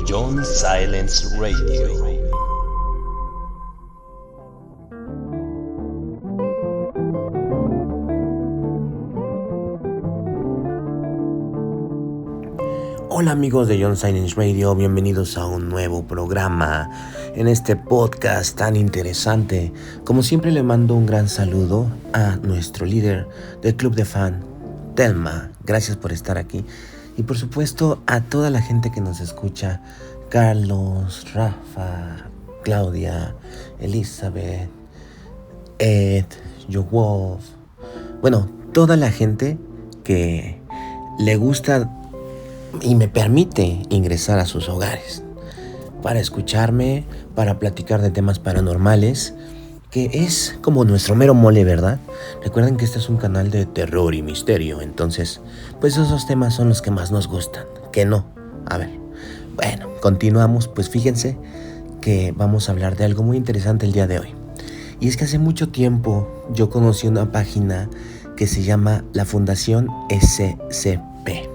John Silence Radio. Hola amigos de John Silence Radio, bienvenidos a un nuevo programa en este podcast tan interesante. Como siempre le mando un gran saludo a nuestro líder del club de fan, Telma. Gracias por estar aquí. Y por supuesto a toda la gente que nos escucha, Carlos, Rafa, Claudia, Elizabeth, Ed, Yowolf. Bueno, toda la gente que le gusta y me permite ingresar a sus hogares para escucharme, para platicar de temas paranormales, que es como nuestro mero mole, ¿verdad? Recuerden que este es un canal de terror y misterio, entonces, pues esos temas son los que más nos gustan. ¿Que no? A ver, bueno, continuamos, pues fíjense que vamos a hablar de algo muy interesante el día de hoy. Y es que hace mucho tiempo yo conocí una página que se llama la Fundación SCP.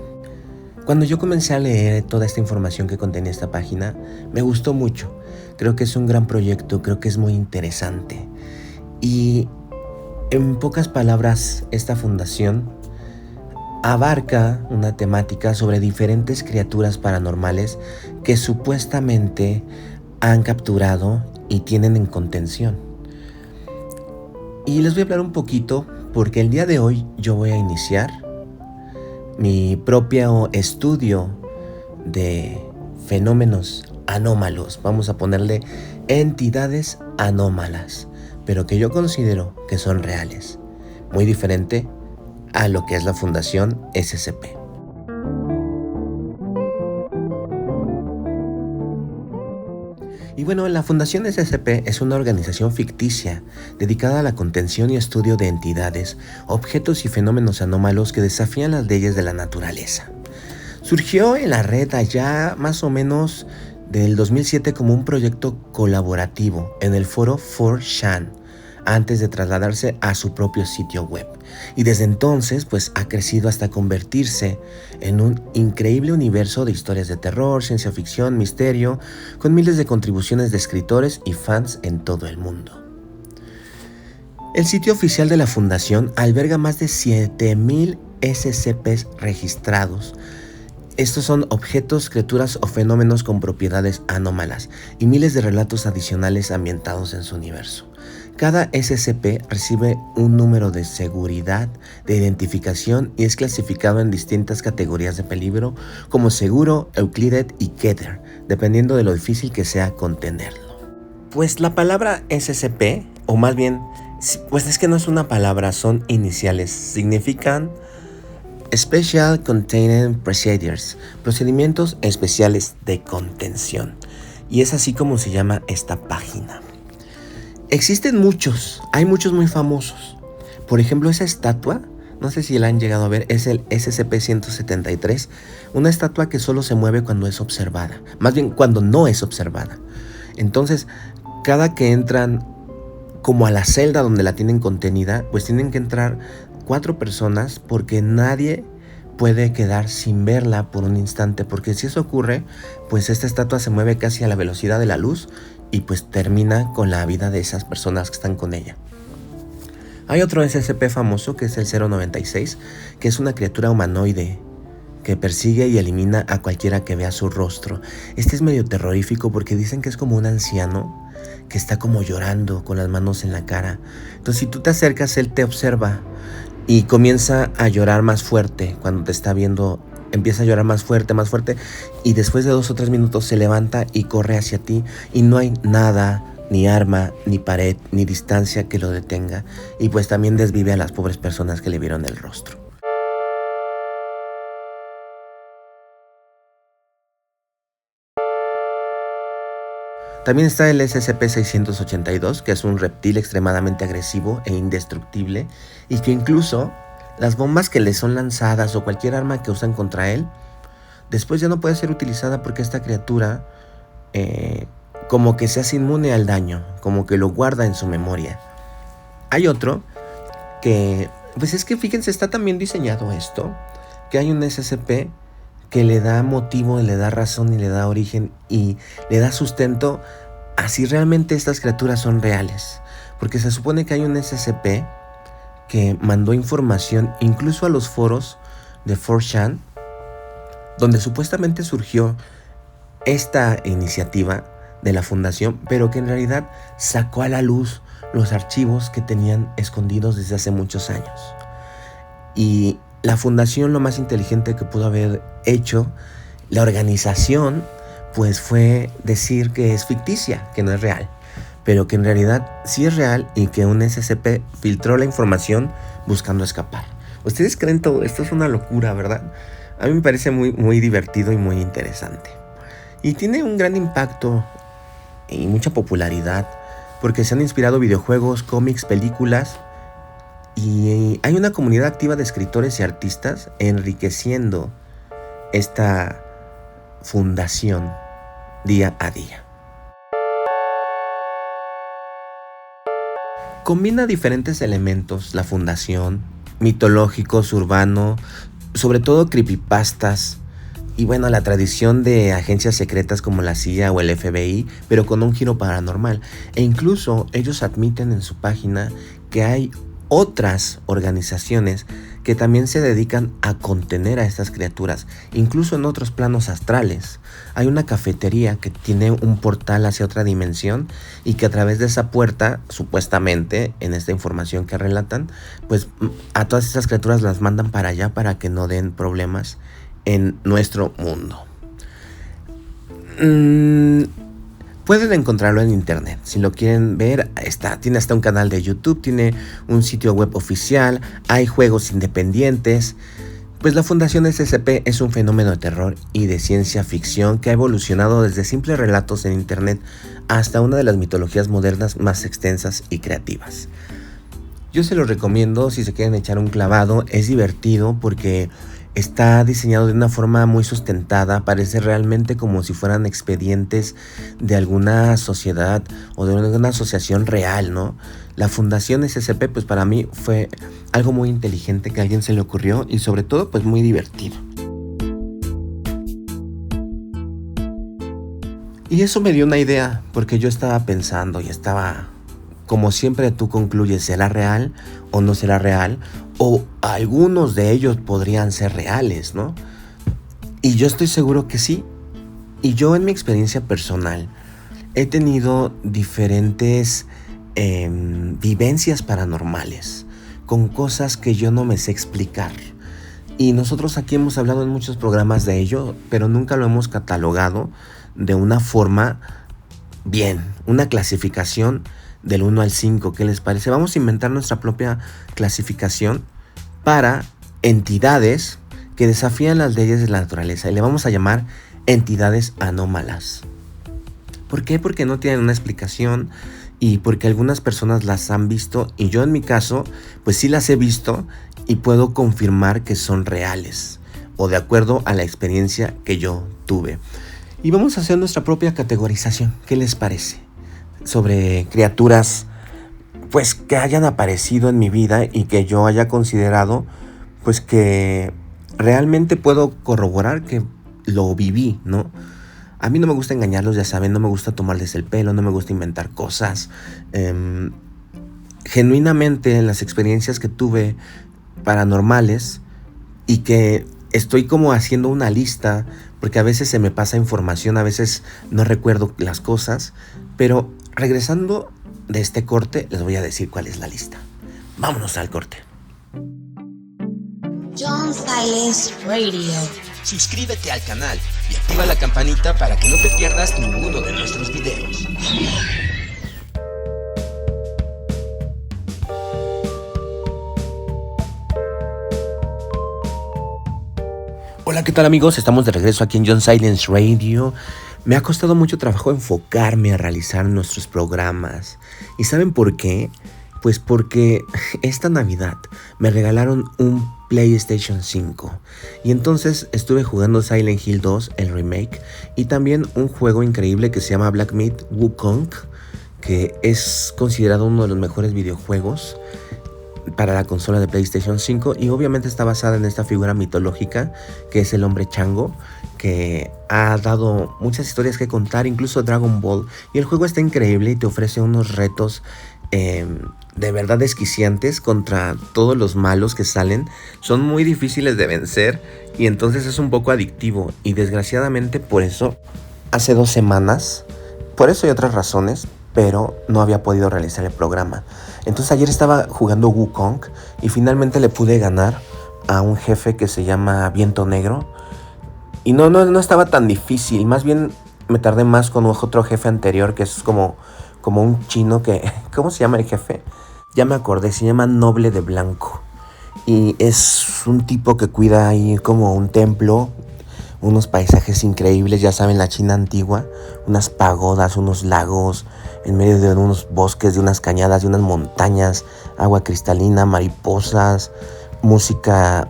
Cuando yo comencé a leer toda esta información que contenía esta página, me gustó mucho. Creo que es un gran proyecto, creo que es muy interesante. Y en pocas palabras, esta fundación abarca una temática sobre diferentes criaturas paranormales que supuestamente han capturado y tienen en contención. Y les voy a hablar un poquito porque el día de hoy yo voy a iniciar mi propio estudio de fenómenos anómalos. Vamos a ponerle entidades anómalas, pero que yo considero que son reales. Muy diferente a lo que es la Fundación SCP. Y bueno, la Fundación SCP es una organización ficticia dedicada a la contención y estudio de entidades, objetos y fenómenos anómalos que desafían las leyes de la naturaleza. Surgió en la red allá más o menos del 2007 como un proyecto colaborativo en el foro 4chan, antes de trasladarse a su propio sitio web. Y desde entonces pues ha crecido hasta convertirse en un increíble universo de historias de terror, ciencia ficción, misterio, con miles de contribuciones de escritores y fans en todo el mundo. El sitio oficial de la fundación alberga más de 7,000 SCPs registrados. Estos son objetos, criaturas o fenómenos con propiedades anómalas y miles de relatos adicionales ambientados en su universo. Cada SCP recibe un número de seguridad, de identificación y es clasificado en distintas categorías de peligro como seguro, Euclided y Keter, dependiendo de lo difícil que sea contenerlo. Pues la palabra SCP, o más bien, pues es que no es una palabra, son iniciales, significan Special Containment Procedures, procedimientos especiales de contención. Y es así como se llama esta página. Existen muchos, hay muchos muy famosos. Por ejemplo, esa estatua, no sé si la han llegado a ver, es el SCP-173, una estatua que solo se mueve cuando es observada, más bien cuando no es observada. Entonces, cada que entran como a la celda donde la tienen contenida, pues tienen que entrar 4 personas porque nadie puede quedar sin verla por un instante, porque si eso ocurre, pues esta estatua se mueve casi a la velocidad de la luz y pues termina con la vida de esas personas que están con ella. Hay otro SCP famoso que es el 096, que es una criatura humanoide que persigue y elimina a cualquiera que vea su rostro. Este es medio terrorífico porque dicen que es como un anciano que está como llorando con las manos en la cara. Entonces si tú te acercas, él te observa y comienza a llorar más fuerte cuando te está viendo. Empieza a llorar más fuerte y después de 2 o 3 minutos se levanta y corre hacia ti y no hay nada, ni arma, ni pared, ni distancia que lo detenga y pues también desvive a las pobres personas que le vieron el rostro. También está el SCP-682, que es un reptil extremadamente agresivo e indestructible y que incluso las bombas que le son lanzadas o cualquier arma que usan contra él, después ya no puede ser utilizada porque esta criatura como que se hace inmune al daño, como que lo guarda en su memoria. Hay otro que, pues es que fíjense, está también diseñado esto, que hay un SCP que le da motivo, le da razón y le da origen y le da sustento a si realmente estas criaturas son reales. Porque se supone que hay un SCP que mandó información incluso a los foros de 4chan, donde supuestamente surgió esta iniciativa de la fundación, pero que en realidad sacó a la luz los archivos que tenían escondidos desde hace muchos años. Y la fundación, lo más inteligente que pudo haber hecho la organización, pues fue decir que es ficticia, que no es real, pero que en realidad sí es real y que un SCP filtró la información buscando escapar. ¿Ustedes creen todo esto? Es una locura, ¿verdad? A mí me parece muy divertido y muy interesante. Y tiene un gran impacto y mucha popularidad porque se han inspirado videojuegos, cómics, películas y hay una comunidad activa de escritores y artistas enriqueciendo esta fundación día a día. Combina diferentes elementos la fundación, mitológicos, urbano, sobre todo creepypastas y bueno, la tradición de agencias secretas como la CIA o el FBI, pero con un giro paranormal. E incluso ellos admiten en su página que hay otras organizaciones que también se dedican a contener a estas criaturas, incluso en otros planos astrales. Hay una cafetería que tiene un portal hacia otra dimensión y que a través de esa puerta, supuestamente, en esta información que relatan, pues a todas estas criaturas las mandan para allá para que no den problemas en nuestro mundo. Pueden encontrarlo en internet. Si lo quieren ver, tiene hasta un canal de YouTube, tiene un sitio web oficial, hay juegos independientes. Pues la Fundación SCP es un fenómeno de terror y de ciencia ficción que ha evolucionado desde simples relatos en internet hasta una de las mitologías modernas más extensas y creativas. Yo se los recomiendo si se quieren echar un clavado, es divertido porque está diseñado de una forma muy sustentada, parece realmente como si fueran expedientes de alguna sociedad o de alguna asociación real, ¿no? La Fundación SCP, pues para mí fue algo muy inteligente que a alguien se le ocurrió y sobre todo pues muy divertido. Y eso me dio una idea, porque yo estaba pensando y estaba, como siempre tú concluyes, ¿será real o no será real? O algunos de ellos podrían ser reales, ¿no? Y yo estoy seguro que sí. Y yo en mi experiencia personal he tenido diferentes vivencias paranormales con cosas que yo no me sé explicar. Y nosotros aquí hemos hablado en muchos programas de ello, pero nunca lo hemos catalogado de una forma bien, una clasificación del 1 al 5, ¿qué les parece? Vamos a inventar nuestra propia clasificación para entidades que desafían las leyes de la naturaleza y le vamos a llamar entidades anómalas. ¿Por qué? Porque no tienen una explicación y porque algunas personas las han visto y yo en mi caso pues sí las he visto y puedo confirmar que son reales o de acuerdo a la experiencia que yo tuve. Y vamos a hacer nuestra propia categorización, ¿qué les parece? Sobre criaturas pues que hayan aparecido en mi vida y que yo haya considerado pues que realmente puedo corroborar que lo viví, ¿no? A mí no me gusta engañarlos, ya saben, no me gusta tomarles el pelo, no me gusta inventar cosas. Genuinamente en las experiencias que tuve paranormales y que estoy como haciendo una lista porque a veces se me pasa información, a veces no recuerdo las cosas, pero regresando de este corte les voy a decir cuál es la lista. Vámonos al corte. John Silence Radio. Suscríbete al canal y activa la campanita para que no te pierdas ninguno de nuestros videos. Hola, ¿qué tal amigos? Estamos de regreso aquí en John Silence Radio. Me ha costado mucho trabajo enfocarme a realizar nuestros programas. ¿Y saben por qué? Pues porque esta Navidad me regalaron un PlayStation 5 y entonces estuve jugando Silent Hill 2, el remake, y también un juego increíble que se llama Black Myth: Wukong, que es considerado uno de los mejores videojuegos. para la consola de PlayStation 5 y obviamente está basada en esta figura mitológica que es el hombre chango, que ha dado muchas historias que contar, incluso Dragon Ball, y el juego está increíble y te ofrece unos retos de verdad desquiciantes contra todos los malos que salen. Son muy difíciles de vencer y entonces es un poco adictivo, y desgraciadamente por eso hace 2 semanas, por eso y otras razones, pero no había podido realizar el programa. Entonces ayer estaba jugando Wukong y finalmente le pude ganar a un jefe que se llama Viento Negro. Y no estaba tan difícil, más bien me tardé más con otro jefe anterior que es como un chino que... ¿Cómo se llama el jefe? Ya me acordé, se llama Noble de Blanco. Y es un tipo que cuida ahí como un templo, unos paisajes increíbles, ya saben, la China antigua, unas pagodas, unos lagos, en medio de unos bosques, de unas cañadas, de unas montañas, agua cristalina, mariposas, música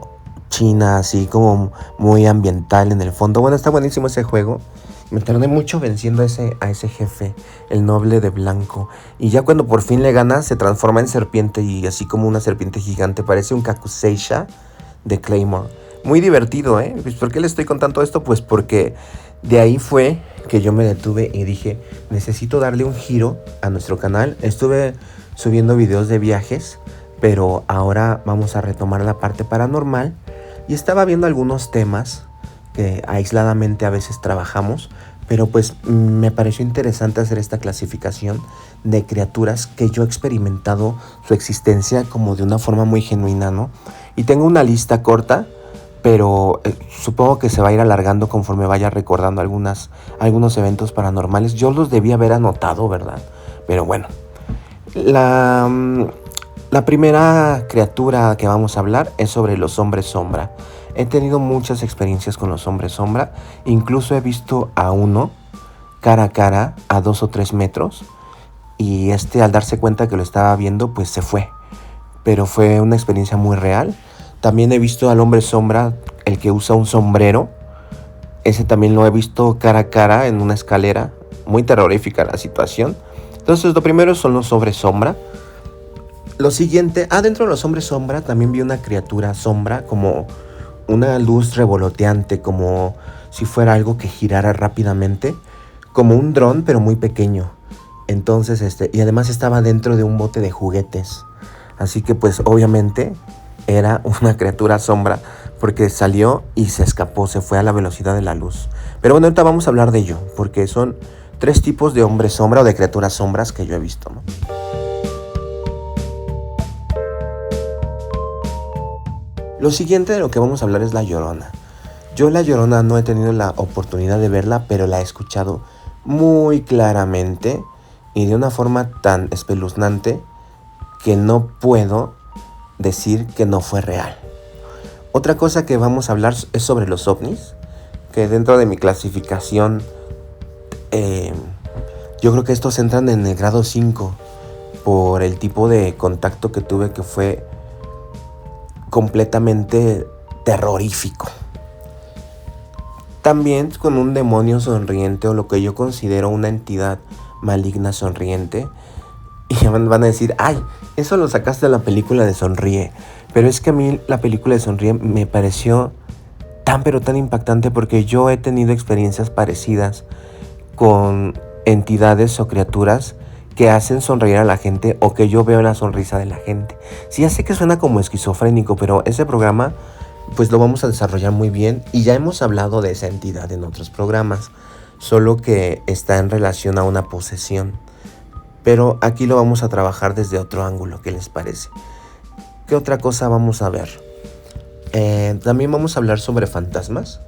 china, así como muy ambiental en el fondo. Bueno, está buenísimo ese juego. Me tardé mucho venciendo a ese jefe, el Noble de Blanco. Y ya cuando por fin le ganas, se transforma en serpiente, y así como una serpiente gigante, parece un Kakuseisha de Claymore. Muy divertido, ¿eh? Pues, ¿por qué le estoy contando esto? Pues porque de ahí fue que yo me detuve y dije, necesito darle un giro a nuestro canal. Estuve subiendo videos de viajes, pero ahora vamos a retomar la parte paranormal. Y estaba viendo algunos temas que aisladamente a veces trabajamos, pero pues me pareció interesante hacer esta clasificación de criaturas que yo he experimentado su existencia como de una forma muy genuina, ¿no? Y tengo una lista corta, pero supongo que se va a ir alargando conforme vaya recordando algunos eventos paranormales. Yo los debí haber anotado, ¿verdad? Pero bueno, la primera criatura que vamos a hablar es sobre los hombres sombra. He tenido muchas experiencias con los hombres sombra, incluso he visto a uno cara a cara a 2 o 3 metros, y al darse cuenta que lo estaba viendo, pues se fue. Pero fue una experiencia muy real. También he visto al hombre sombra, el que usa un sombrero. Ese también lo he visto cara a cara en una escalera. Muy terrorífica la situación. Entonces, lo primero son los hombres sombra. Lo siguiente, dentro de los hombres sombra también vi una criatura sombra, como una luz revoloteante, como si fuera algo que girara rápidamente, como un dron pero muy pequeño. Entonces, y además estaba dentro de un bote de juguetes. Así que pues obviamente era una criatura sombra, porque salió y se escapó, se fue a la velocidad de la luz. Pero bueno, ahorita vamos a hablar de ello, porque son 3 tipos de hombres sombra o de criaturas sombras que yo he visto, ¿no? Lo siguiente de lo que vamos a hablar es La Llorona. Yo La Llorona no he tenido la oportunidad de verla, pero la he escuchado muy claramente y de una forma tan espeluznante que no puedo decir que no fue real. Otra cosa que vamos a hablar es sobre los ovnis, que dentro de mi clasificación yo creo que estos entran en el grado 5 por el tipo de contacto que tuve, que fue completamente terrorífico. También con un demonio sonriente, o lo que yo considero una entidad maligna sonriente. Y van a decir, ay, eso lo sacaste de la película de Sonríe. Pero es que a mí la película de Sonríe me pareció tan pero tan impactante, porque yo he tenido experiencias parecidas con entidades o criaturas que hacen sonreír a la gente, o que yo veo la sonrisa de la gente. Sí, ya sé que suena como esquizofrénico, pero ese programa pues lo vamos a desarrollar muy bien, y ya hemos hablado de esa entidad en otros programas, solo que está en relación a una posesión. Pero aquí lo vamos a trabajar desde otro ángulo, ¿qué les parece? ¿Qué otra cosa vamos a ver? También vamos a hablar sobre fantasmas.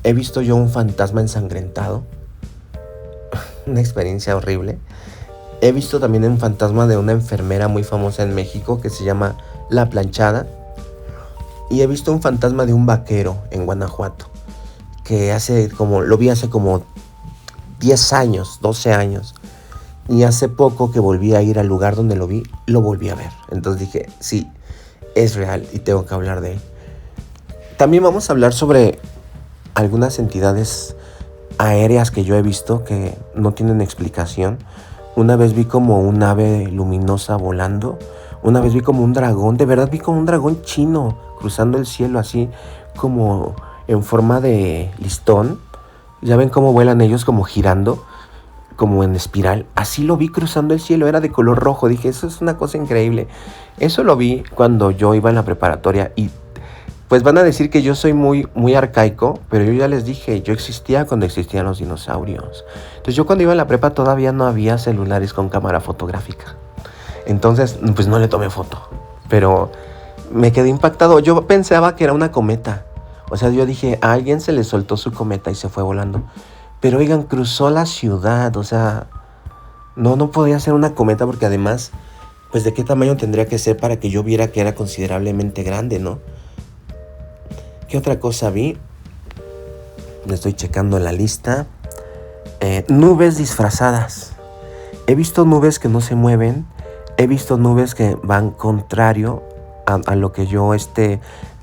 He visto yo un fantasma ensangrentado, una experiencia horrible. He visto también un fantasma de una enfermera muy famosa en México que se llama La Planchada. Y he visto un fantasma de un vaquero en Guanajuato, que lo vi hace como 10 años, 12 años. Y hace poco que volví a ir al lugar donde lo vi, lo volví a ver. Entonces dije, sí, es real y tengo que hablar de él. También vamos a hablar sobre algunas entidades aéreas que yo he visto que no tienen explicación. Una vez vi como un ave luminosa volando, Una vez vi como un dragón, de verdad vi como un dragón chino cruzando el cielo así como en forma de listón. Ya ven cómo vuelan ellos como girando, como en espiral. Así lo vi cruzando el cielo, era de color rojo. Dije, eso es una cosa increíble. Eso lo vi cuando yo iba en la preparatoria y pues van a decir que yo soy muy arcaico, pero yo ya les dije, yo existía cuando existían los dinosaurios. Entonces yo cuando iba en la prepa todavía no había celulares con cámara fotográfica. Entonces pues no le tomé foto, pero me quedé impactado. Yo pensaba que era una cometa. O sea, yo dije, a alguien se le soltó su cometa y se fue volando. Pero oigan, cruzó la ciudad, o sea, no podía ser una cometa porque además, pues de qué tamaño tendría que ser para que yo viera que era considerablemente grande, ¿no? ¿Qué otra cosa vi? Estoy checando la lista. Nubes disfrazadas. He visto nubes que no se mueven. He visto nubes que van contrario a lo que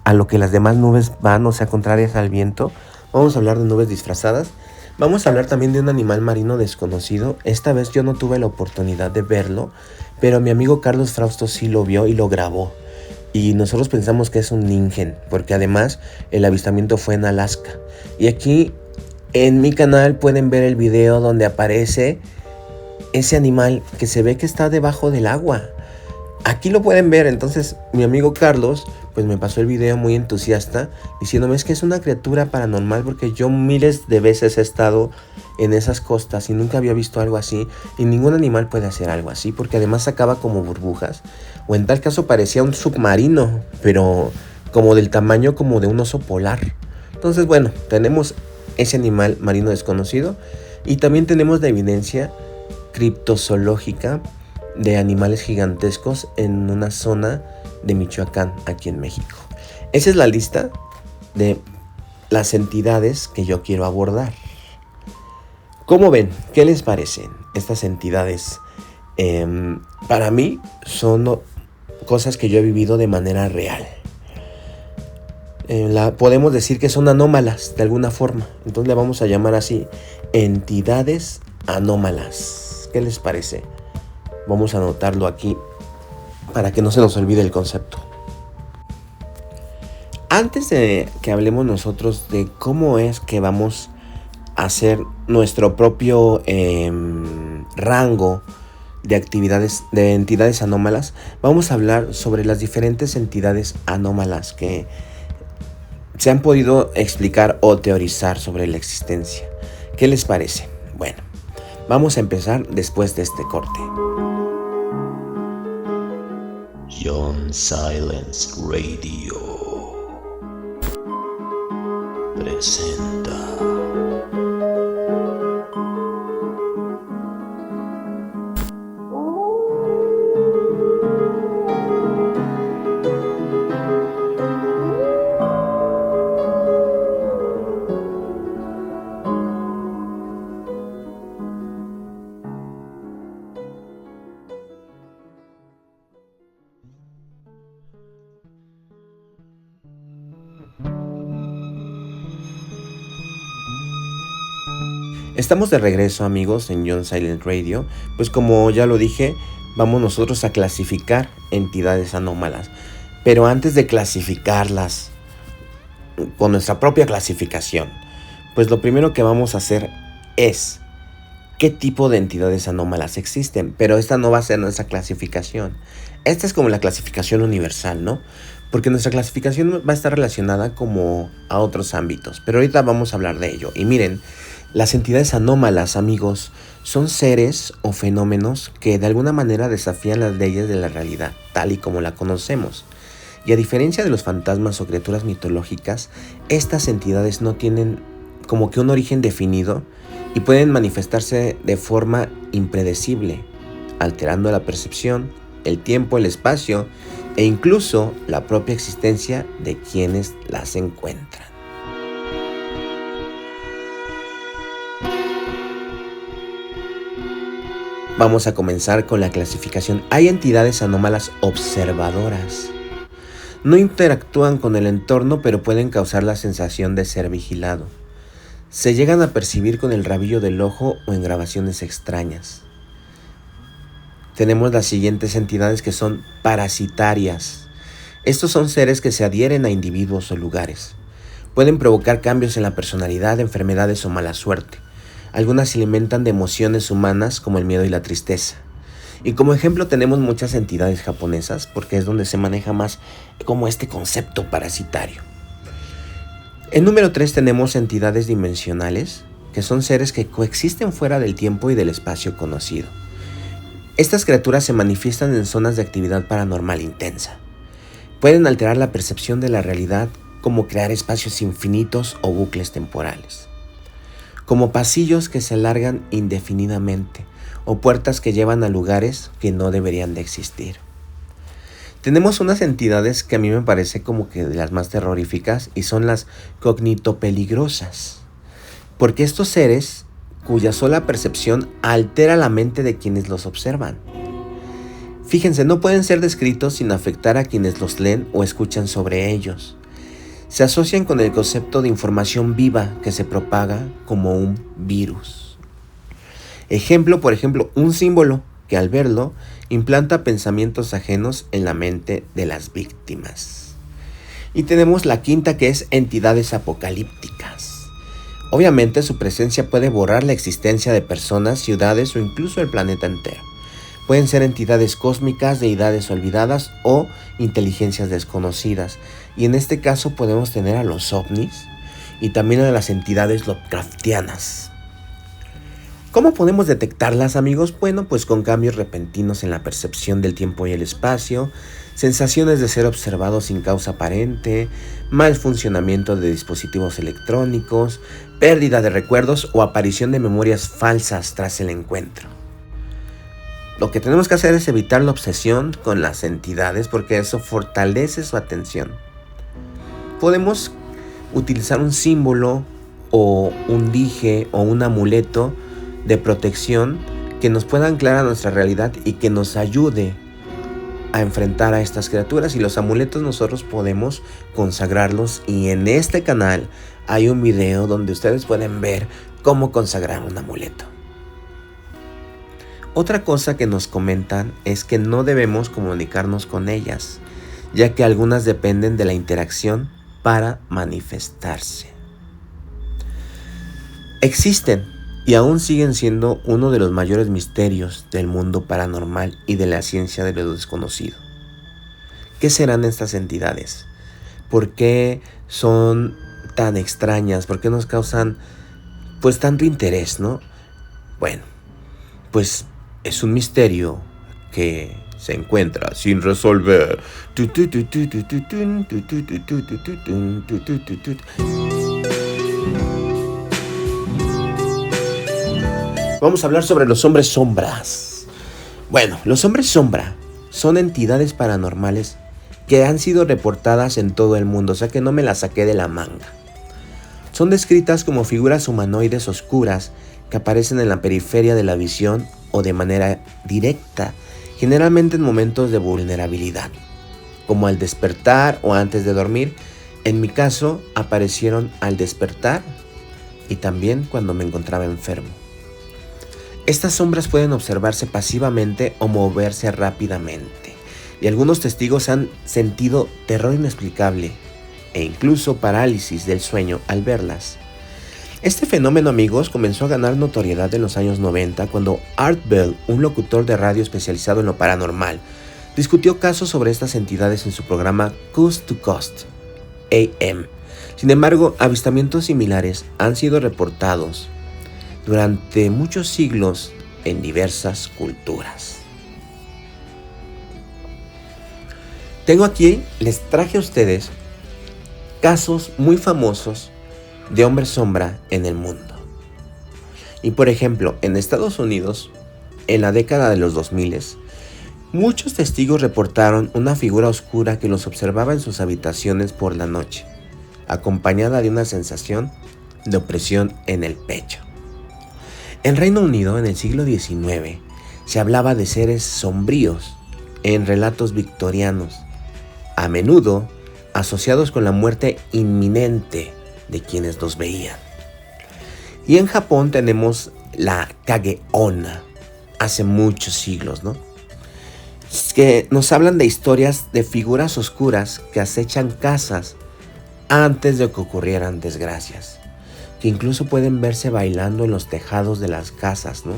a lo que las demás nubes van, o sea, contrarias al viento. Vamos a hablar de nubes disfrazadas. Vamos a hablar también de un animal marino desconocido. Esta vez yo no tuve la oportunidad de verlo, pero mi amigo Carlos Frausto sí lo vio y lo grabó. Y nosotros pensamos que es un ningen, porque además el avistamiento fue en Alaska. Y aquí en mi canal pueden ver el video donde aparece ese animal que se ve que está debajo del agua. Aquí lo pueden ver. Entonces mi amigo Carlos pues me pasó el video muy entusiasta diciéndome es que es una criatura paranormal, porque yo miles de veces he estado en esas costas y nunca había visto algo así, y ningún animal puede hacer algo así porque además sacaba como burbujas, o en tal caso parecía un submarino, pero como del tamaño como de un oso polar. Entonces bueno, tenemos ese animal marino desconocido y también tenemos la evidencia criptozoológica de animales gigantescos en una zona de Michoacán, aquí en México. Esa es la lista de las entidades que yo quiero abordar. ¿Cómo ven? ¿Qué les parecen estas entidades? Para mí son cosas que yo he vivido de manera real. Podemos decir que son anómalas de alguna forma. Entonces le vamos a llamar así, entidades anómalas. ¿Qué les parece? Vamos a anotarlo aquí para que no se nos olvide el concepto. Antes de que hablemos nosotros de cómo es que vamos a hacer nuestro propio rango de actividades, de entidades anómalas, vamos a hablar sobre las diferentes entidades anómalas que se han podido explicar o teorizar sobre la existencia. ¿Qué les parece? Bueno, vamos a empezar después de este corte. John Silence Radio presenta. Estamos de regreso, amigos, en John Silent Radio. Pues como ya lo dije, vamos nosotros a clasificar entidades anómalas. Pero antes de clasificarlas con nuestra propia clasificación, pues lo primero que vamos a hacer es qué tipo de entidades anómalas existen. Pero esta no va a ser nuestra clasificación. Esta es como la clasificación universal, ¿no? Porque nuestra clasificación va a estar relacionada como a otros ámbitos. Pero ahorita vamos a hablar de ello. Y miren, las entidades anómalas, amigos, son seres o fenómenos que de alguna manera desafían las leyes de la realidad, tal y como la conocemos. Y a diferencia de los fantasmas o criaturas mitológicas, estas entidades no tienen como que un origen definido y pueden manifestarse de forma impredecible, alterando la percepción, el tiempo, el espacio e incluso la propia existencia de quienes las encuentran. Vamos a comenzar con la clasificación. Hay entidades anómalas observadoras. No interactúan con el entorno, pero pueden causar la sensación de ser vigilado. Se llegan a percibir con el rabillo del ojo o en grabaciones extrañas. tenemos las siguientes entidades que son parasitarias. Estos son seres que se adhieren a individuos o lugares. Pueden provocar cambios en la personalidad, enfermedades o mala suerte. Algunas se alimentan de emociones humanas como el miedo y la tristeza. Y como ejemplo tenemos muchas entidades japonesas, porque es donde se maneja más como este concepto parasitario. En número 3 tenemos entidades dimensionales, que son seres que coexisten fuera del tiempo y del espacio conocido. Estas criaturas se manifiestan en zonas de actividad paranormal intensa. Pueden alterar la percepción de la realidad, como crear espacios infinitos o bucles temporales, como pasillos que se alargan indefinidamente o puertas que llevan a lugares que no deberían de existir. Tenemos unas entidades que a mí me parece como que de las más terroríficas y son las cognitopeligrosas, porque estos seres cuya sola percepción altera la mente de quienes los observan. Fíjense, no pueden ser descritos sin afectar a quienes los leen o escuchan sobre ellos. Se asocian con el concepto de información viva que se propaga como un virus. Por ejemplo, un símbolo que al verlo implanta pensamientos ajenos en la mente de las víctimas. Y tenemos la quinta, que es entidades apocalípticas. Obviamente su presencia puede borrar la existencia de personas, ciudades o incluso el planeta entero. Pueden ser entidades cósmicas, deidades olvidadas o inteligencias desconocidas. Y en este caso podemos tener a los ovnis y también a las entidades Lovecraftianas. ¿Cómo podemos detectarlas, amigos? Bueno, pues con cambios repentinos en la percepción del tiempo y el espacio, sensaciones de ser observados sin causa aparente, mal funcionamiento de dispositivos electrónicos, pérdida de recuerdos o aparición de memorias falsas tras el encuentro. Lo que tenemos que hacer es evitar la obsesión con las entidades porque eso fortalece su atención. Podemos utilizar un símbolo o un dije o un amuleto de protección que nos pueda anclar a nuestra realidad y que nos ayude a enfrentar a estas criaturas. Y los amuletos nosotros podemos consagrarlos, y en este canal hay un video donde ustedes pueden ver cómo consagrar un amuleto. Otra cosa que nos comentan es que no debemos comunicarnos con ellas, ya que algunas dependen de la interacción para manifestarse. Existen y aún siguen siendo uno de los mayores misterios del mundo paranormal y de la ciencia de lo desconocido. ¿Qué serán estas entidades? ¿Por qué son tan extrañas? ¿Por qué nos causan pues tanto interés, no? Bueno, pues es un misterio que se encuentra sin resolver. Vamos a hablar sobre los hombres sombras. Bueno, los hombres sombra son entidades paranormales que han sido reportadas en todo el mundo, o sea que no me las saqué de la manga. Son descritas como figuras humanoides oscuras que aparecen en la periferia de la visión o de manera directa, generalmente en momentos de vulnerabilidad, como al despertar o antes de dormir. En mi caso, aparecieron al despertar y también cuando me encontraba enfermo. Estas sombras pueden observarse pasivamente o moverse rápidamente, y algunos testigos han sentido terror inexplicable e incluso parálisis del sueño al verlas. Este fenómeno, amigos, comenzó a ganar notoriedad en los años 90 cuando Art Bell, un locutor de radio especializado en lo paranormal, discutió casos sobre estas entidades en su programa Coast to Coast AM. Sin embargo, avistamientos similares han sido reportados durante muchos siglos en diversas culturas. Les traje a ustedes casos muy famosos de hombres sombra en el mundo. Y por ejemplo, en Estados Unidos, en la década de los 2000, muchos testigos reportaron una figura oscura que los observaba en sus habitaciones por la noche, acompañada de una sensación de opresión en el pecho. En Reino Unido, en el siglo XIX, se hablaba de seres sombríos en relatos victorianos, a menudo asociados con la muerte inminente de quienes los veían. Y en Japón tenemos la Kage-onna, hace muchos siglos, ¿no? que nos hablan de historias de figuras oscuras que acechan casas antes de que ocurrieran desgracias, que incluso pueden verse bailando en los tejados de las casas, ¿no?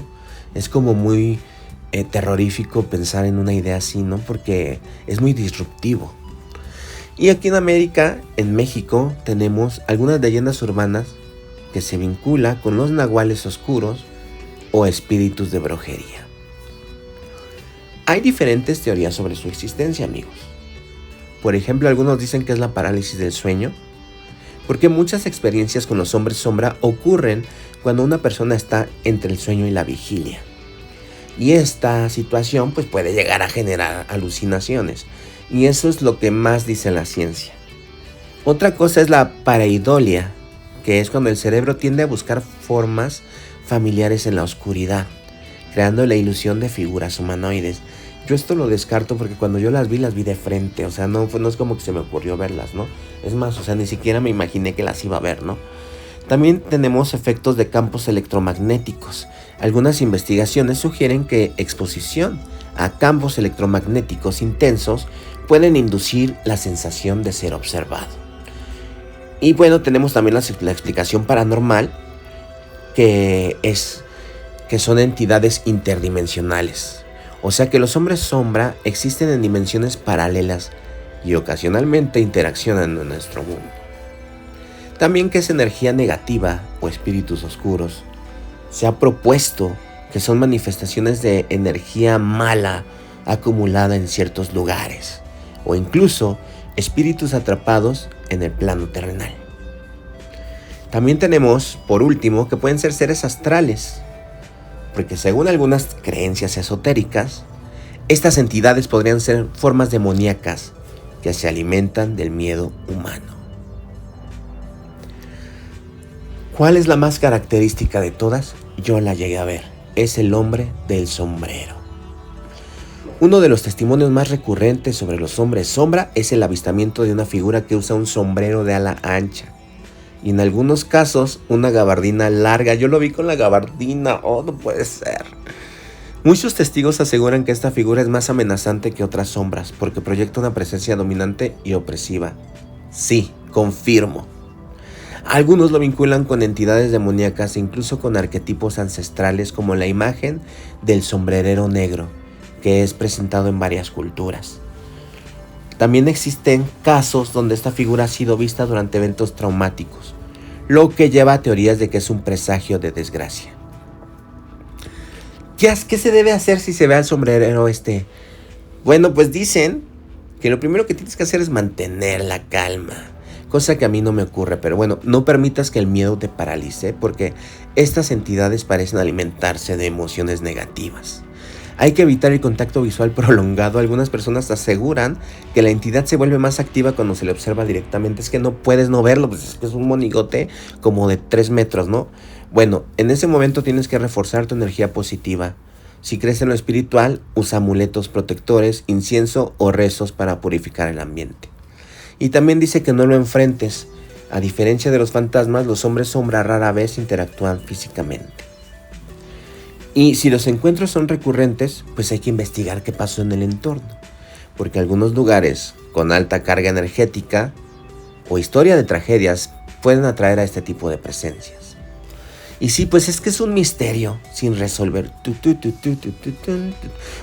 Es como muy terrorífico pensar en una idea así, ¿no? Porque es muy disruptivo. Y aquí en América, en México, tenemos algunas leyendas urbanas que se vinculan con los nahuales oscuros o espíritus de brujería. Hay diferentes teorías sobre su existencia, amigos. Por ejemplo, algunos dicen que es la parálisis del sueño, porque muchas experiencias con los hombres sombra ocurren cuando una persona está entre el sueño y la vigilia. Y esta situación pues puede llegar a generar alucinaciones. Y eso es lo que más dice la ciencia. Otra cosa es la pareidolia, que es cuando el cerebro tiende a buscar formas familiares en la oscuridad, creando la ilusión de figuras humanoides. Yo esto lo descarto porque cuando yo las vi de frente, o sea, no es como que se me ocurrió verlas, ¿no? Es más, o sea, ni siquiera me imaginé que las iba a ver, ¿no? También tenemos efectos de campos electromagnéticos. Algunas investigaciones sugieren que exposición a campos electromagnéticos intensos pueden inducir la sensación de ser observado. Y bueno, tenemos también la explicación paranormal, que son entidades interdimensionales. O sea que los hombres sombra existen en dimensiones paralelas y ocasionalmente interaccionan en nuestro mundo. También que es energía negativa o espíritus oscuros. Se ha propuesto que son manifestaciones de energía mala acumulada en ciertos lugares, o incluso espíritus atrapados en el plano terrenal. También tenemos, por último, que pueden ser seres astrales, porque según algunas creencias esotéricas, estas entidades podrían ser formas demoníacas que se alimentan del miedo humano. ¿Cuál es la más característica de todas? Yo la llegué a ver. Es el hombre del sombrero. Uno de los testimonios más recurrentes sobre los hombres sombra es el avistamiento de una figura que usa un sombrero de ala ancha y en algunos casos una gabardina larga. Yo lo vi con la gabardina. Oh, no puede ser. Muchos testigos aseguran que esta figura es más amenazante que otras sombras porque proyecta una presencia dominante y opresiva. Sí, confirmo. Algunos lo vinculan con entidades demoníacas e incluso con arquetipos ancestrales como la imagen del sombrerero negro, que es presentado en varias culturas. También existen casos donde esta figura ha sido vista durante eventos traumáticos, lo que lleva a teorías de que es un presagio de desgracia. ¿Qué se debe hacer si se ve al sombrerero este? Bueno, pues dicen que lo primero que tienes que hacer es mantener la calma. Cosa que a mí no me ocurre, pero bueno, no permitas que el miedo te paralice porque estas entidades parecen alimentarse de emociones negativas. Hay que evitar el contacto visual prolongado. Algunas personas aseguran que la entidad se vuelve más activa cuando se le observa directamente. Es que no puedes no verlo, pues es un monigote como de 3 metros, ¿no? Bueno, en ese momento tienes que reforzar tu energía positiva. Si crees en lo espiritual, usa amuletos protectores, incienso o rezos para purificar el ambiente. Y también dice que no lo enfrentes. A diferencia de los fantasmas, los hombres sombra rara vez interactúan físicamente. Y si los encuentros son recurrentes, pues hay que investigar qué pasó en el entorno. Porque algunos lugares con alta carga energética o historia de tragedias pueden atraer a este tipo de presencias. Y sí, pues es que es un misterio sin resolver.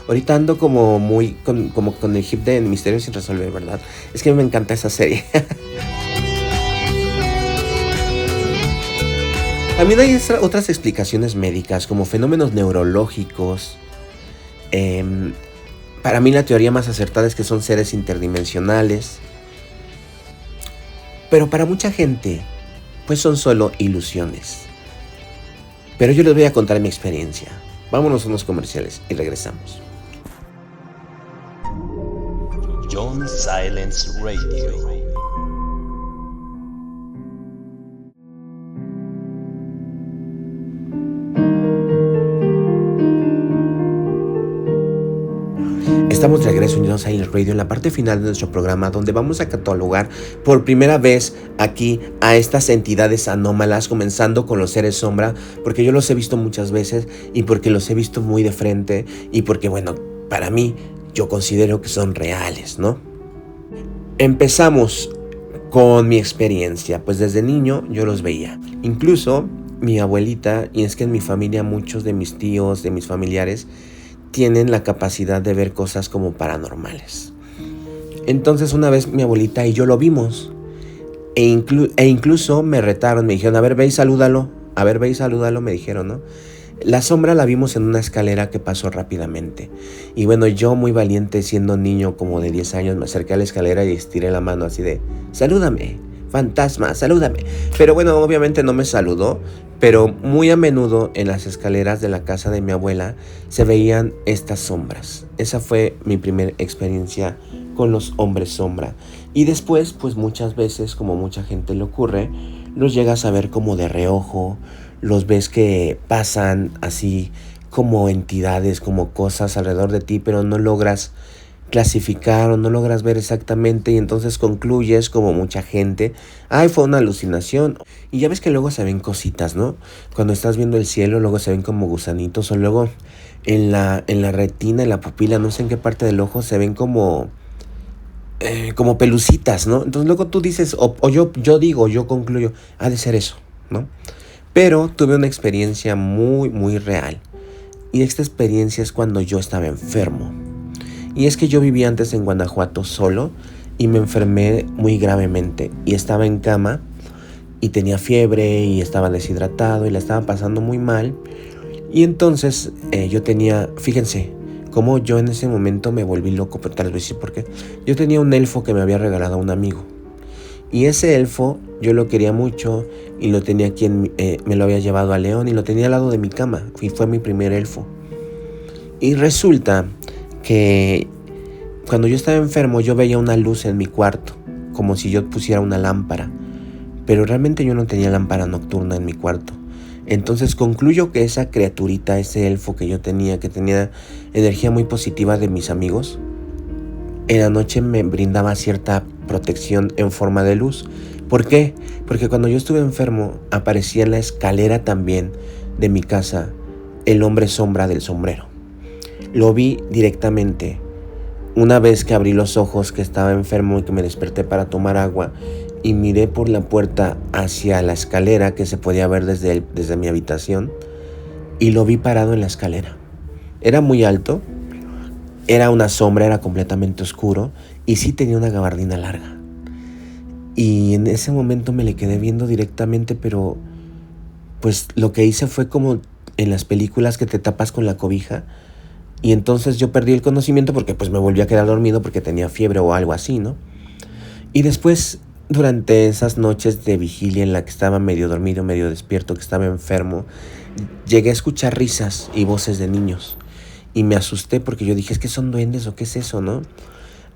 Ahorita ando como con el hip de misterio sin resolver, ¿verdad? Es que me encanta esa serie. También hay otras explicaciones médicas como fenómenos neurológicos. Para mí la teoría más acertada es que son seres interdimensionales. Pero para mucha gente, pues son solo ilusiones. Pero yo les voy a contar mi experiencia. Vámonos a unos comerciales y regresamos. John Silence Radio. Estamos de regreso en John Silence Radio, en la parte final de nuestro programa, donde vamos a catalogar por primera vez aquí a estas entidades anómalas, comenzando con los seres sombra, porque yo los he visto muchas veces y porque los he visto muy de frente y porque, bueno, para mí, yo considero que son reales, ¿no? Empezamos con mi experiencia, pues desde niño yo los veía. Incluso mi abuelita, y es que en mi familia muchos de mis tíos, de mis familiares, tienen la capacidad de ver cosas como paranormales. Entonces una vez mi abuelita y yo lo vimos, e incluso me retaron, me dijeron, a ver, ve y salúdalo, me dijeron, ¿no? La sombra la vimos en una escalera que pasó rápidamente. Y bueno, yo muy valiente, siendo niño como de 10 años, me acerqué a la escalera y estiré la mano así de, salúdame, fantasma, salúdame. Pero bueno, obviamente no me saludó, pero muy a menudo en las escaleras de la casa de mi abuela se veían estas sombras. Esa fue mi primera experiencia con los hombres sombra. Y después, pues muchas veces, como mucha gente le ocurre, los llegas a ver como de reojo, los ves que pasan así como entidades, como cosas alrededor de ti, pero no logras clasificar o no logras ver exactamente, y entonces concluyes como mucha gente, ay, fue una alucinación. Y ya ves que luego se ven cositas, ¿no? Cuando estás viendo el cielo, luego se ven como gusanitos, o luego en la retina, en la pupila, no sé en qué parte del ojo, se ven como pelucitas, ¿no? Entonces luego tú dices, yo concluyo, ha de ser eso, ¿no? Pero tuve una experiencia muy, muy real. Y esta experiencia es cuando yo estaba enfermo. Y es que yo vivía antes en Guanajuato solo y me enfermé muy gravemente. Y estaba en cama y tenía fiebre y estaba deshidratado y la estaba pasando muy mal. Y entonces yo tenía, fíjense, cómo yo en ese momento me volví loco, pero tal vez sí porque yo tenía un elfo que me había regalado un amigo. Y ese elfo yo lo quería mucho y lo tenía aquí, me lo había llevado a León y lo tenía al lado de mi cama. Y fue mi primer elfo. Y resulta que cuando yo estaba enfermo yo veía una luz en mi cuarto, como si yo pusiera una lámpara. Pero realmente yo no tenía lámpara nocturna en mi cuarto. Entonces concluyo que esa criaturita, ese elfo que yo tenía, que tenía energía muy positiva de mis amigos, en la noche me brindaba cierta protección en forma de luz. ¿Por qué? Porque cuando yo estuve enfermo aparecía en la escalera también de mi casa el hombre sombra del sombrero. Lo vi directamente una vez que abrí los ojos, que estaba enfermo y que me desperté para tomar agua, y miré por la puerta hacia la escalera que se podía ver desde mi habitación, y lo vi parado en la escalera. Era muy alto, era una sombra, era completamente oscuro y sí tenía una gabardina larga. Y en ese momento me le quedé viendo directamente, pero pues lo que hice fue como en las películas que te tapas con la cobija. Y entonces yo perdí el conocimiento porque pues me volví a quedar dormido porque tenía fiebre o algo así, ¿no? Y después, durante esas noches de vigilia en la que estaba medio dormido, medio despierto, que estaba enfermo, llegué a escuchar risas y voces de niños. Y me asusté porque yo dije, ¿es que son duendes o qué es eso, no?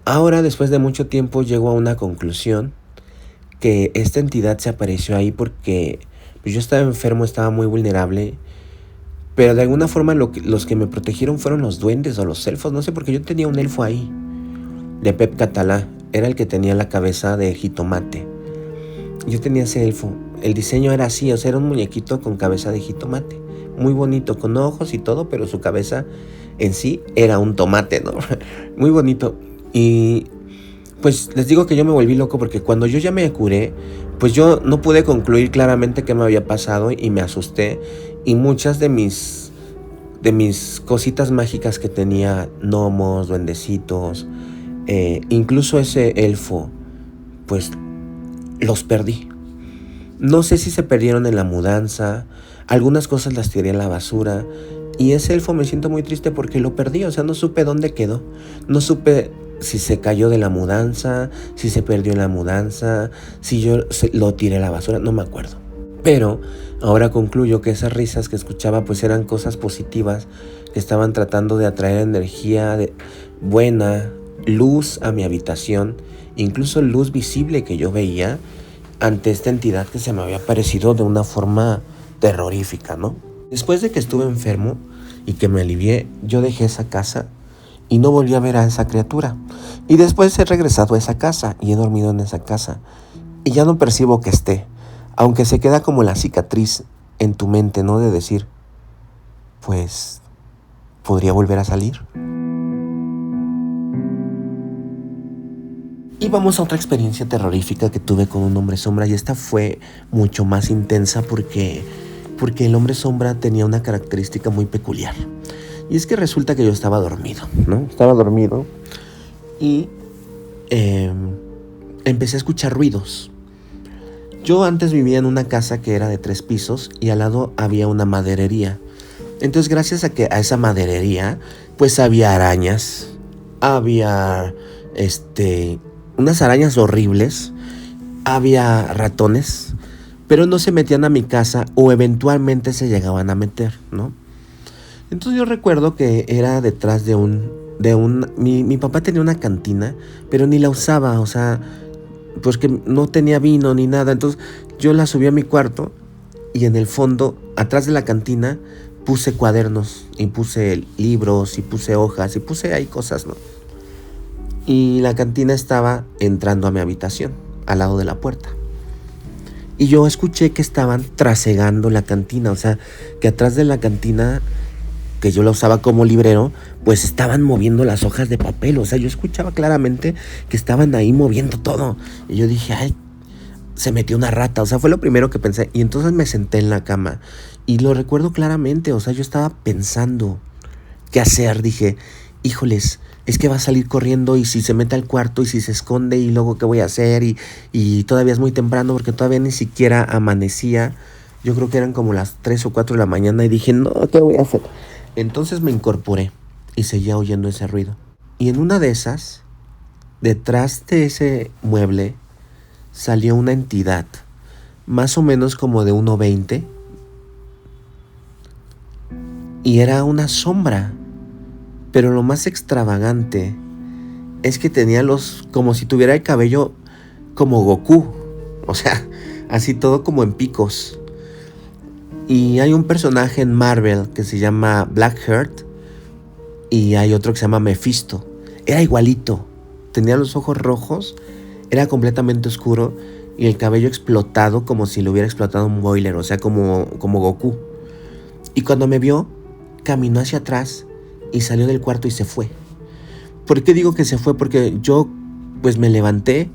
Ahora, después de mucho tiempo, llego a una conclusión, que esta entidad se apareció ahí porque pues, yo estaba enfermo, estaba muy vulnerable, pero de alguna forma los que me protegieron fueron los duendes o los elfos, no sé, porque yo tenía un elfo ahí, de Pep Catalá, era el que tenía la cabeza de jitomate. Yo tenía ese elfo, el diseño era así, o sea, era un muñequito con cabeza de jitomate, muy bonito, con ojos y todo, pero su cabeza en sí era un tomate, ¿no? Muy bonito. Y pues les digo que yo me volví loco porque cuando yo ya me curé, pues yo no pude concluir claramente qué me había pasado y me asusté. Y muchas de mis cositas mágicas que tenía, gnomos, duendecitos, incluso ese elfo, pues los perdí. No sé si se perdieron en la mudanza, algunas cosas las tiré a la basura. Y ese elfo me siento muy triste porque lo perdí, o sea, no supe dónde quedó. No supe si se cayó de la mudanza, si se perdió en la mudanza, si yo lo tiré a la basura, no me acuerdo. Pero ahora concluyo que esas risas que escuchaba pues eran cosas positivas que estaban tratando de atraer energía buena, luz a mi habitación, incluso luz visible que yo veía ante esta entidad que se me había aparecido de una forma terrorífica, ¿no? Después de que estuve enfermo y que me alivié, yo dejé esa casa y no volví a ver a esa criatura. Y después he regresado a esa casa y he dormido en esa casa. Y ya no percibo que esté, aunque se queda como la cicatriz en tu mente, ¿no? De decir, pues, ¿podría volver a salir? vamos a otra experiencia terrorífica que tuve con un hombre sombra, y esta fue mucho más intensa porque el hombre sombra tenía una característica muy peculiar. Y es que resulta que yo estaba dormido, ¿no? Estaba dormido y empecé a escuchar ruidos. Yo antes vivía en una casa que era de 3 pisos y al lado había una maderería. Entonces, gracias a esa maderería, pues había arañas, había unas arañas horribles, había ratones, pero no se metían a mi casa o eventualmente se llegaban a meter, ¿no? Entonces yo recuerdo que era detrás de mi papá tenía una cantina, pero ni la usaba, o sea, pues que no tenía vino ni nada. Entonces yo la subí a mi cuarto y en el fondo, atrás de la cantina, puse cuadernos y puse libros y puse hojas y puse ahí cosas, ¿no? Y la cantina estaba entrando a mi habitación, al lado de la puerta. Y yo escuché que estaban trasegando la cantina, o sea, que atrás de la cantina, que yo la usaba como librero, pues estaban moviendo las hojas de papel. O sea, yo escuchaba claramente que estaban ahí moviendo todo. Y yo dije, ay, se metió una rata. O sea, fue lo primero que pensé. Y entonces me senté en la cama. Y lo recuerdo claramente. O sea, yo estaba pensando qué hacer. Dije, híjoles, es que va a salir corriendo y si se mete al cuarto y si se esconde y luego qué voy a hacer. Y todavía es muy temprano porque todavía ni siquiera amanecía. Yo creo que eran como las 3 o 4 de la mañana y dije, no, ¿qué voy a hacer? Entonces me incorporé y seguía oyendo ese ruido. Y en una de esas, detrás de ese mueble, salió una entidad, más o menos como de 1.20, y era una sombra. Pero lo más extravagante es que tenía como si tuviera el cabello como Goku, o sea, así todo como en picos. Y hay un personaje en Marvel que se llama Blackheart y hay otro que se llama Mephisto. Era igualito, tenía los ojos rojos, era completamente oscuro y el cabello explotado como si le hubiera explotado un boiler, o sea, como Goku. Y cuando me vio, caminó hacia atrás y salió del cuarto y se fue. ¿Por qué digo que se fue? Porque yo pues me levanté,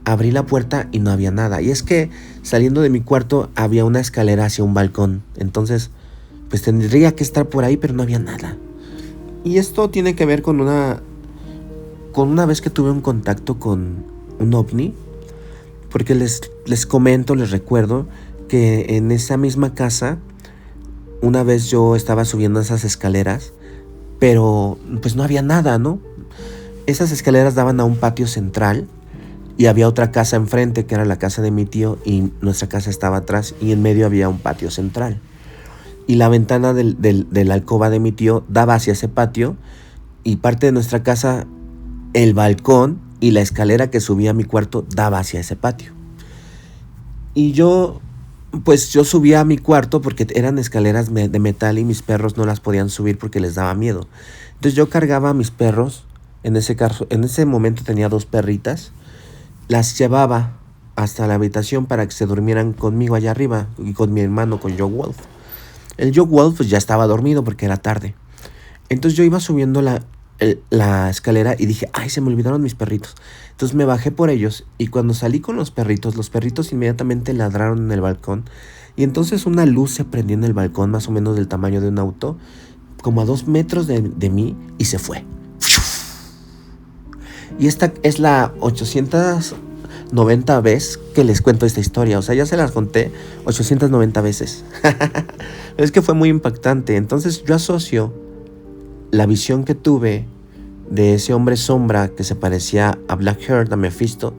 abrí la puerta y no había nada. Y es que saliendo de mi cuarto había una escalera hacia un balcón. Entonces pues tendría que estar por ahí, pero no había nada. Y esto tiene que ver con una vez que tuve un contacto con un ovni. Porque les comento, les recuerdo que en esa misma casa una vez yo estaba subiendo esas escaleras, pero pues no había nada, ¿no? Esas escaleras daban a un patio central y había otra casa enfrente que era la casa de mi tío y nuestra casa estaba atrás y en medio había un patio central. Y la ventana de la alcoba de mi tío daba hacia ese patio y parte de nuestra casa, el balcón y la escalera que subía a mi cuarto daba hacia ese patio. Y yo subía a mi cuarto porque eran escaleras de metal y mis perros no las podían subir porque les daba miedo. Entonces yo cargaba a mis perros, en ese momento tenía 2 perritas, las llevaba hasta la habitación para que se durmieran conmigo allá arriba y con mi hermano, con Joe Wolf. El Joe Wolf pues ya estaba dormido porque era tarde. Entonces yo iba subiendo la escalera y dije, ay, se me olvidaron mis perritos. Entonces me bajé por ellos y cuando salí con los perritos inmediatamente ladraron en el balcón y entonces una luz se prendió en el balcón más o menos del tamaño de un auto, como a 2 metros de mí y se fue. Y esta es la 890 vez que les cuento esta historia, o sea, ya se las conté 890 veces. Es que fue muy impactante. Entonces yo asocio la visión que tuve de ese hombre sombra que se parecía a Blackheart, a Mephisto,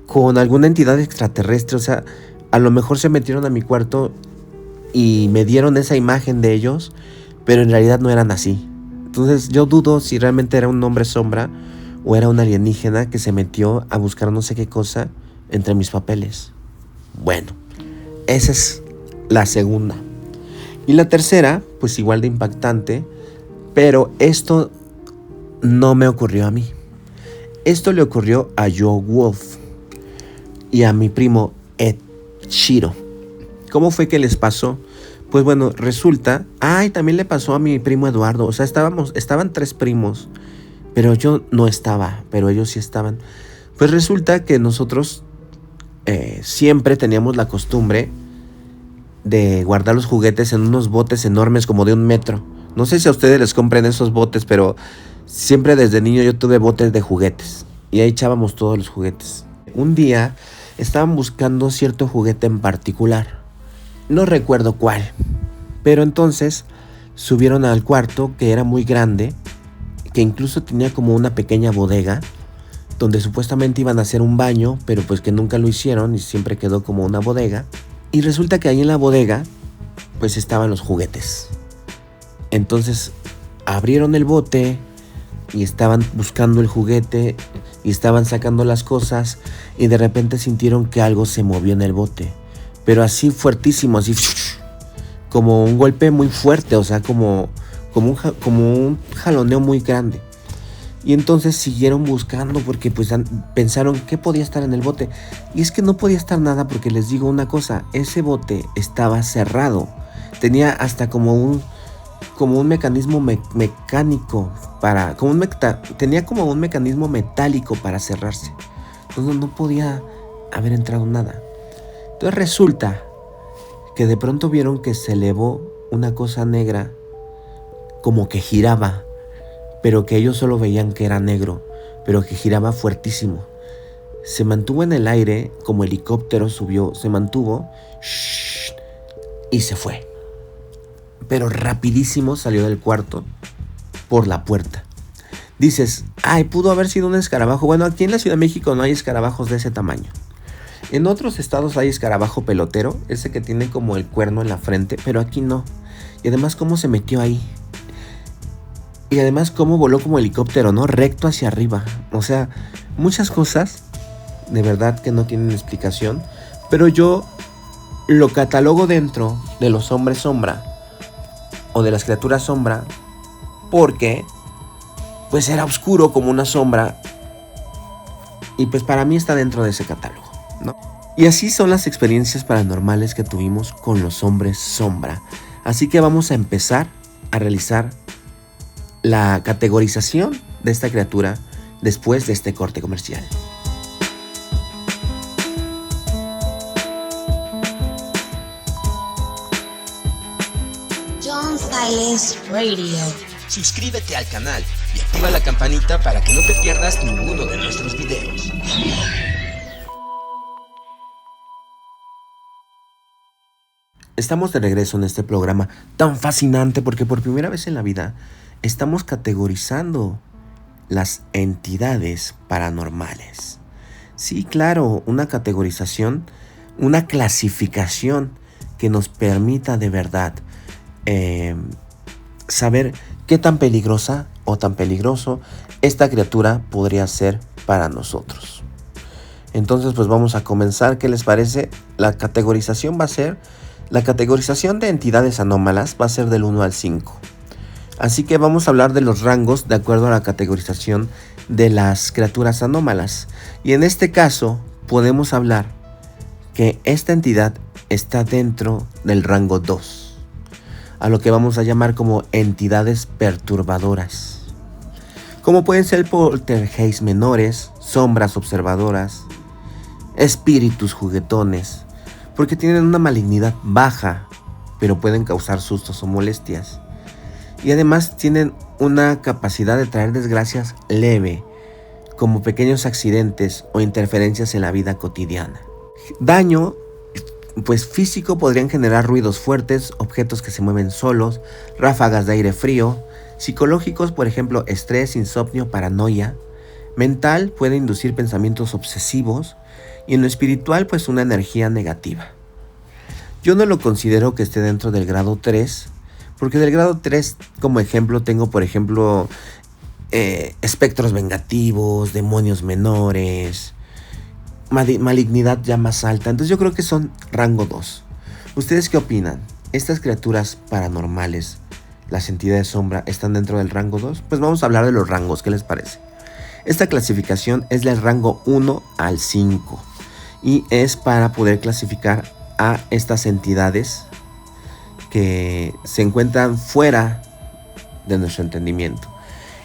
con alguna entidad extraterrestre. O sea, a lo mejor se metieron a mi cuarto y me dieron esa imagen de ellos, pero en realidad no eran así. Entonces yo dudo si realmente era un hombre sombra o era un alienígena que se metió a buscar no sé qué cosa entre mis papeles. Bueno, esa es la segunda. Y la tercera, pues igual de impactante, pero esto no me ocurrió a mí. Esto le ocurrió a Joe Wolf y a mi primo Ed Shiro. ¿Cómo fue que les pasó? Pues bueno, resulta... también le pasó a mi primo Eduardo. O sea, estaban 3 primos pero yo no estaba, pero ellos sí estaban. Pues resulta que nosotros siempre teníamos la costumbre de guardar los juguetes en unos botes enormes como de 1 metro. No sé si a ustedes les compren esos botes, pero siempre desde niño yo tuve botes de juguetes y ahí echábamos todos los juguetes. Un día estaban buscando cierto juguete en particular, no recuerdo cuál, pero entonces subieron al cuarto, que era muy grande, que incluso tenía como una pequeña bodega donde supuestamente iban a hacer un baño, pero pues que nunca lo hicieron y siempre quedó como una bodega. Y resulta que ahí en la bodega pues estaban los juguetes. Entonces abrieron el bote y estaban buscando el juguete y estaban sacando las cosas y de repente sintieron que algo se movió en el bote, pero así fuertísimo, así como un golpe muy fuerte, o sea, como un jaloneo muy grande. Y entonces siguieron buscando porque pues pensaron qué podía estar en el bote. Y es que no podía estar nada porque les digo una cosa, ese bote estaba cerrado. Tenía hasta como un mecanismo mecánico para... tenía como un mecanismo metálico para cerrarse. Entonces no podía haber entrado nada. Entonces resulta que de pronto vieron que se elevó una cosa negra como que giraba, pero que ellos solo veían que era negro, pero que giraba fuertísimo. Se mantuvo en el aire, como helicóptero subió, se mantuvo y se fue. Pero rapidísimo salió del cuarto por la puerta. Dices, ay, pudo haber sido un escarabajo. Bueno, aquí en la Ciudad de México no hay escarabajos de ese tamaño. En otros estados hay escarabajo pelotero, ese que tiene como el cuerno en la frente, pero aquí no. Y además, ¿cómo se metió ahí? Y además cómo voló como helicóptero, ¿no? Recto hacia arriba. O sea, muchas cosas de verdad que no tienen explicación. Pero yo lo catalogo dentro de los hombres sombra o de las criaturas sombra porque pues era oscuro como una sombra. Y pues para mí está dentro de ese catálogo, ¿no? Y así son las experiencias paranormales que tuvimos con los hombres sombra. Así que vamos a empezar a realizar la categorización de esta criatura después de este corte comercial. John Silence Radio. Suscríbete al canal y activa la campanita para que no te pierdas ninguno de nuestros videos. Estamos de regreso en este programa tan fascinante porque por primera vez en la vida estamos categorizando las entidades paranormales. Sí, claro, una categorización, una clasificación que nos permita de verdad saber qué tan peligrosa o tan peligroso esta criatura podría ser para nosotros. Entonces, pues vamos a comenzar. ¿Qué les parece? La categorización de entidades anómalas va a ser del 1 al 5. Así que vamos a hablar de los rangos de acuerdo a la categorización de las criaturas anómalas. Y en este caso podemos hablar que esta entidad está dentro del rango 2, a lo que vamos a llamar como entidades perturbadoras. Como pueden ser poltergeist menores, sombras observadoras, espíritus juguetones, porque tienen una malignidad baja, pero pueden causar sustos o molestias. Y además tienen una capacidad de traer desgracias leve, como pequeños accidentes o interferencias en la vida cotidiana. Daño, pues físico, podrían generar ruidos fuertes, objetos que se mueven solos, ráfagas de aire frío. Psicológicos, por ejemplo, estrés, insomnio, paranoia. Mental, puede inducir pensamientos obsesivos. Y en lo espiritual, pues una energía negativa. Yo no lo considero que esté dentro del grado 3, porque del grado 3 como ejemplo tengo, por ejemplo, espectros vengativos, demonios menores, malignidad ya más alta. Entonces yo creo que son rango 2. ¿Ustedes qué opinan? ¿Estas criaturas paranormales, las entidades sombra, están dentro del rango 2? Pues vamos a hablar de los rangos, ¿qué les parece? Esta clasificación es del rango 1 al 5 y es para poder clasificar a estas entidades que se encuentran fuera de nuestro entendimiento.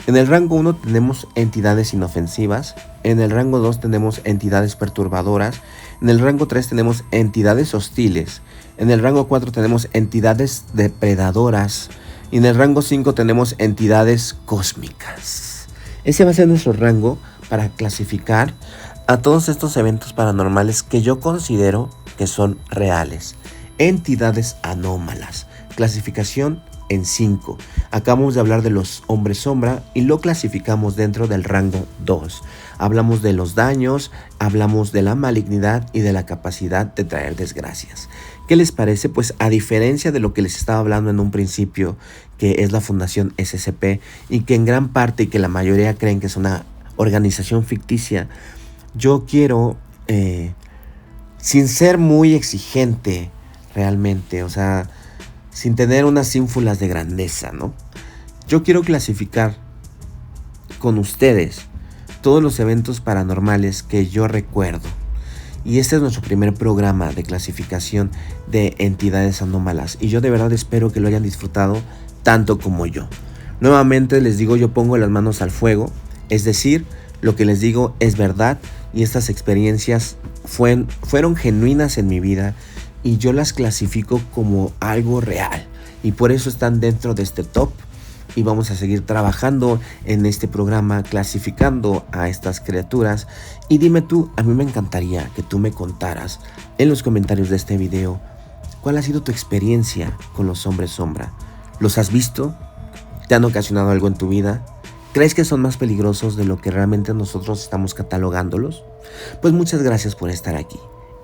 En el rango 1 tenemos entidades inofensivas, en el rango 2 tenemos entidades perturbadoras, en el rango 3 tenemos entidades hostiles, en el rango 4 tenemos entidades depredadoras y en el rango 5 tenemos entidades cósmicas. Ese va a ser nuestro rango para clasificar a todos estos eventos paranormales que yo considero que son reales. Entidades anómalas. Clasificación en 5. Acabamos de hablar de los hombres sombra y lo clasificamos dentro del rango 2. Hablamos de los daños, hablamos de la malignidad y de la capacidad de traer desgracias. ¿Qué les parece? Pues a diferencia de lo que les estaba hablando en un principio, que es la Fundación SCP y que en gran parte y que la mayoría creen que es una organización ficticia, yo quiero, sin ser muy exigente realmente, o sea, sin tener unas ínfulas de grandeza, ¿no? Yo quiero clasificar con ustedes todos los eventos paranormales que yo recuerdo. Y este es nuestro primer programa de clasificación de entidades anómalas. Y yo de verdad espero que lo hayan disfrutado tanto como yo. Nuevamente les digo, yo pongo las manos al fuego. Es decir, lo que les digo es verdad. Y estas experiencias fueron genuinas en mi vida. Y yo las clasifico como algo real. Y por eso están dentro de este top. Y vamos a seguir trabajando en este programa, clasificando a estas criaturas. Y dime tú, a mí me encantaría que tú me contaras en los comentarios de este video cuál ha sido tu experiencia con los hombres sombra. ¿Los has visto? ¿Te han ocasionado algo en tu vida? ¿Crees que son más peligrosos de lo que realmente nosotros estamos catalogándolos? Pues muchas gracias por estar aquí.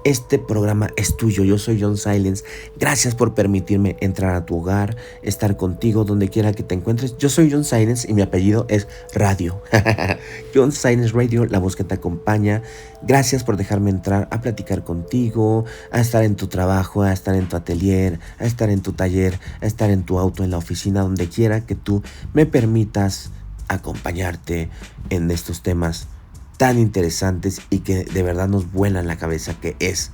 Este programa es tuyo, yo soy John Silence. Gracias por permitirme entrar a tu hogar, estar contigo donde quiera que te encuentres. Yo soy John Silence y mi apellido es Radio. John Silence Radio, la voz que te acompaña. Gracias por dejarme entrar a platicar contigo, a estar en tu trabajo, a estar en tu atelier, a estar en tu taller, a estar en tu auto, en la oficina, donde quiera que tú me permitas acompañarte en estos temas tan interesantes y que de verdad nos vuelan la cabeza, que es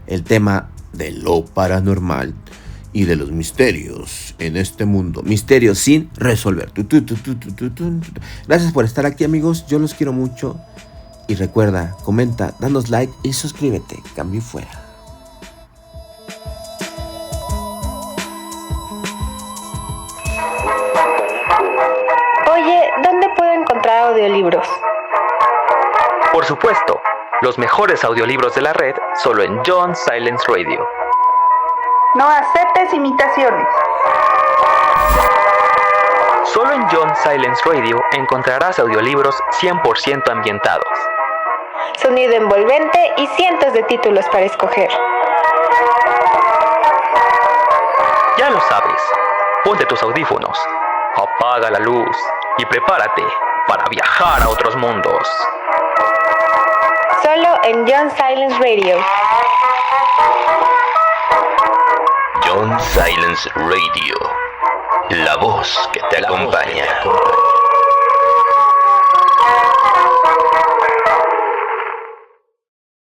el tema de lo paranormal y de los misterios en este mundo. Misterios sin resolver. Gracias por estar aquí, amigos. Yo los quiero mucho. Y recuerda, comenta, danos like y suscríbete. Cambio fuera. Oye, ¿dónde puedo encontrar audiolibros? Por supuesto, los mejores audiolibros de la red solo en John Silence Radio. No aceptes imitaciones. Solo en John Silence Radio encontrarás audiolibros 100% ambientados. Sonido envolvente y cientos de títulos para escoger. Ya lo sabes, ponte tus audífonos, apaga la luz y prepárate para viajar a otros mundos. Solo en John Silence Radio. John Silence Radio, la voz que te acompaña.